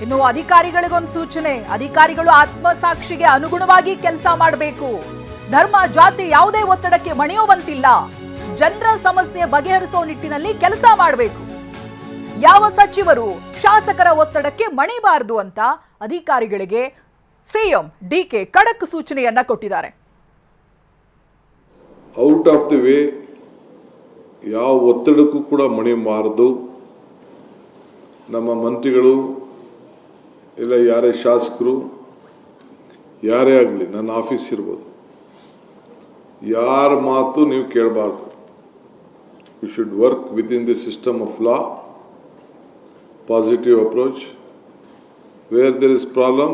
ಇನ್ನು ಅಧಿಕಾರಿಗಳಿಗೊಂದು ಸೂಚನೆ, ಅಧಿಕಾರಿಗಳು ಆತ್ಮಸಾಕ್ಷಿಗೆ ಅನುಗುಣವಾಗಿ ಕೆಲಸ ಮಾಡಬೇಕು. ಧರ್ಮ ಜಾತಿ ಯಾವುದೇ ಒತ್ತಡಕ್ಕೆ ಮಣಿಯುವಂತಿಲ್ಲ. ಜನರ ಸಮಸ್ಯೆ ಬಗೆಹರಿಸೋ ನಿಟ್ಟಿನಲ್ಲಿ ಕೆಲಸ ಮಾಡಬೇಕು. ಯಾವ ಸಚಿವರು ಶಾಸಕರ ಒತ್ತಡಕ್ಕೆ ಮಣಿಬಾರದು ಅಂತ ಅಧಿಕಾರಿಗಳಿಗೆ ಸಿಎಂ ಡಿಕೆ ಖಡಕ್ ಸೂಚನೆಯನ್ನ ಕೊಟ್ಟಿದ್ದಾರೆ. ಔಟ್ ಆಫ್ ದಿ ವೇ ಯಾವ ಒತ್ತಡಕ್ಕೂ ಕೂಡ ಮಣಿಬಾರದು. ನಮ್ಮ ಮಂತ್ರಿಗಳು ಇಲ್ಲ ಯಾರೇ ಶಾಸಕರು ಯಾರೇ ಆಗಲಿ, ನನ್ನ ಆಫೀಸ್ ಇರ್ಬೋದು, ಯಾರ ಮಾತು ನೀವು ಕೇಳಬಾರ್ದು. You should work within the system of law, positive approach. Where there is problem,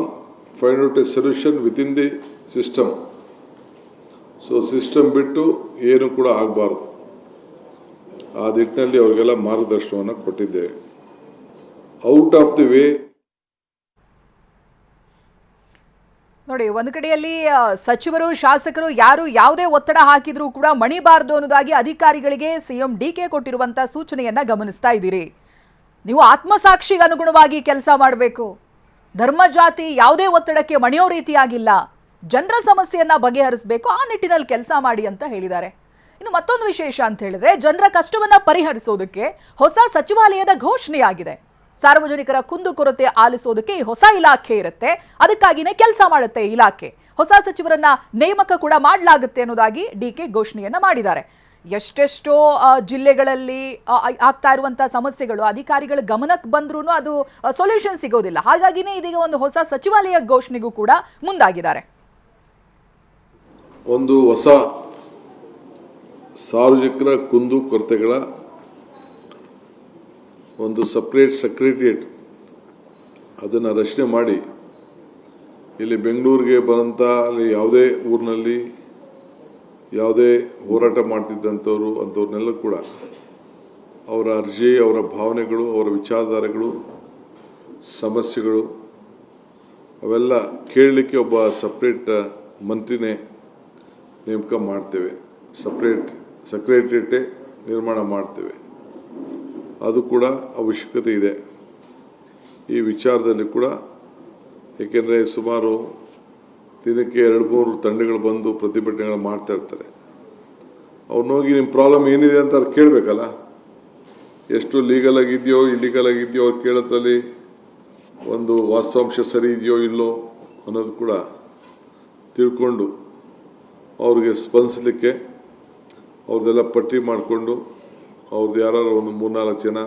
find out a solution within the system. So system ಬಿಟ್ಟು ಏನು ಕೂಡ ಆಗಬಾರ್ದು. ಆ ನಿಟ್ಟಿನಲ್ಲಿ ಅವರಿಗೆಲ್ಲ ಮಾರ್ಗದರ್ಶನವನ್ನು ಕೊಟ್ಟಿದ್ದೇವೆ. ಔಟ್ ಆಫ್ ದಿ ವೇ ನೋಡಿ, ಒಂದು ಕಡೆಯಲ್ಲಿ ಸಚಿವರು ಶಾಸಕರು ಯಾರು ಯಾವುದೇ ಒತ್ತಡ ಹಾಕಿದ್ರೂ ಕೂಡ ಮಣಿಬಾರದು ಅನ್ನೋದಾಗಿ ಅಧಿಕಾರಿಗಳಿಗೆ ಸಿಎಂ ಡಿಕೆ ಕೊಟ್ಟಿರುವಂತಹ ಸೂಚನೆಯನ್ನ ಗಮನಿಸ್ತಾ ಇದ್ದೀರಿ. ನೀವು ಆತ್ಮಸಾಕ್ಷಿಗೆ ಅನುಗುಣವಾಗಿ ಕೆಲಸ ಮಾಡಬೇಕು. ಧರ್ಮ ಜಾತಿ ಯಾವುದೇ ಒತ್ತಡಕ್ಕೆ ಮಣಿಯೋ ರೀತಿಯಾಗಿಲ್ಲ. ಜನರ ಸಮಸ್ಯೆಯನ್ನ ಬಗೆಹರಿಸಬೇಕು, ಆ ನಿಟ್ಟಿನಲ್ಲಿ ಕೆಲಸ ಮಾಡಿ ಅಂತ ಹೇಳಿದ್ದಾರೆ. ಇನ್ನು ಮತ್ತೊಂದು ವಿಶೇಷ ಅಂತ ಹೇಳಿದ್ರೆ, ಜನರ ಕಷ್ಟವನ್ನ ಪರಿಹರಿಸೋದಕ್ಕೆ ಹೊಸ ಸಚಿವಾಲಯದ ಘೋಷಣೆಯಾಗಿದೆ. ಸಾರ್ವಜನಿಕರ ಕುಂದುಕೊರತೆ ಆಲಿಸೋದಕ್ಕೆ ಈ ಹೊಸ ಇಲಾಖೆ ಇರುತ್ತೆ. ಅದಕ್ಕಾಗಿನೇ ಕೆಲಸ ಮಾಡುತ್ತೆ ಇಲಾಖೆ. ಹೊಸ ಸಚಿವರನ್ನ ನೇಮಕ ಕೂಡ ಮಾಡಲಾಗುತ್ತೆ ಅನ್ನೋದಾಗಿ ಡಿಕೆ ಘೋಷಣೆಯನ್ನ ಮಾಡಿದ್ದಾರೆ. ಎಷ್ಟೆಷ್ಟೋ ಜಿಲ್ಲೆಗಳಲ್ಲಿ ಆಗ್ತಾ ಇರುವಂತಹ ಸಮಸ್ಯೆಗಳು ಅಧಿಕಾರಿಗಳ ಗಮನಕ್ಕೆ ಬಂದ್ರೂ ಅದು ಸೊಲ್ಯೂಷನ್ ಸಿಗೋದಿಲ್ಲ. ಹಾಗಾಗಿನೇ ಇದೀಗ ಒಂದು ಹೊಸ ಸಚಿವಾಲಯ ಘೋಷಣೆಗೂ ಕೂಡ ಮುಂದಾಗಿದ್ದಾರೆ. ಒಂದು ಹೊಸ ಸಾರ್ವಜನಿಕರ ಕುಂದು ಕೊರತೆಗಳ ಒಂದು ಸಪ್ರೇಟ್ ಸೆಕ್ರೆಟರಿಯೇಟ್ ಅದನ್ನು ರಚನೆ ಮಾಡಿ, ಇಲ್ಲಿ ಬೆಂಗಳೂರಿಗೆ ಬರೋಂಥ ಅಲ್ಲಿ ಯಾವುದೇ ಊರಿನಲ್ಲಿ ಯಾವುದೇ ಹೋರಾಟ ಮಾಡ್ತಿದ್ದಂಥವ್ರು ಅಂಥವ್ರನ್ನೆಲ್ಲ ಕೂಡ ಅವರ ಅರ್ಜಿ, ಅವರ ಭಾವನೆಗಳು, ಅವರ ವಿಚಾರಧಾರೆಗಳು, ಸಮಸ್ಯೆಗಳು ಅವೆಲ್ಲ ಕೇಳಲಿಕ್ಕೆ ಒಬ್ಬ ಸಪ್ರೇಟ್ ಮಂತ್ರಿನೇ ನೇಮಕ ಮಾಡ್ತೇವೆ. ಸಪ್ರೇಟ್ ಸೆಕ್ರೆಟರಿಯೇಟೇ ನಿರ್ಮಾಣ ಮಾಡ್ತೇವೆ. ಅದು ಕೂಡ ಅವಶ್ಯಕತೆ ಇದೆ ಈ ವಿಚಾರದಲ್ಲಿ ಕೂಡ. ಏಕೆಂದರೆ ಸುಮಾರು ದಿನಕ್ಕೆ 2-3 ತಂಡಗಳು ಬಂದು ಪ್ರತಿಭಟನೆಗಳು ಮಾಡ್ತಾ ಇರ್ತಾರೆ. ಅವ್ರನ್ನೋಗಿ ನಿಮ್ಮ ಪ್ರಾಬ್ಲಮ್ ಏನಿದೆ ಅಂತ ಅವ್ರು ಕೇಳಬೇಕಲ್ಲ. ಎಷ್ಟು ಲೀಗಲ್ ಆಗಿದೆಯೋ ಇಲ್ಲೀಗಲ್ ಆಗಿದೆಯೋ ಅವ್ರು ಕೇಳೋದ್ರಲ್ಲಿ ಒಂದು ವಾಸ್ತವಾಂಶ ಸರಿ ಇದೆಯೋ ಇಲ್ಲೋ ಅನ್ನೋದು ಕೂಡ ತಿಳ್ಕೊಂಡು ಅವ್ರಿಗೆ ಸ್ಪಂದಿಸಲಿಕ್ಕೆ ಅವ್ರದ್ದೆಲ್ಲ ಪಟ್ಟಿ ಮಾಡಿಕೊಂಡು ಅವ್ರದ್ದು ಯಾರು ಒಂದು 3-4 ಜನ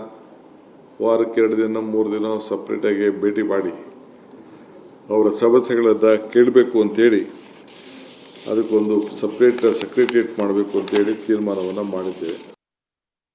ವಾರಕ್ಕೆ 2 ದಿನ 3 ದಿನ ಸಪ್ರೇಟಾಗಿ ಭೇಟಿ ಮಾಡಿ ಅವರ ಸಮಸ್ಯೆಗಳನ್ನು ಕೇಳಬೇಕು ಅಂತೇಳಿ ಅದಕ್ಕೊಂದು ಸಪ್ರೇಟ್ ಸೆಕ್ರೆಟರಿಯೇಟ್ ಮಾಡಬೇಕು ಅಂತೇಳಿ ತೀರ್ಮಾನವನ್ನು ಮಾಡಿದ್ದೇವೆ.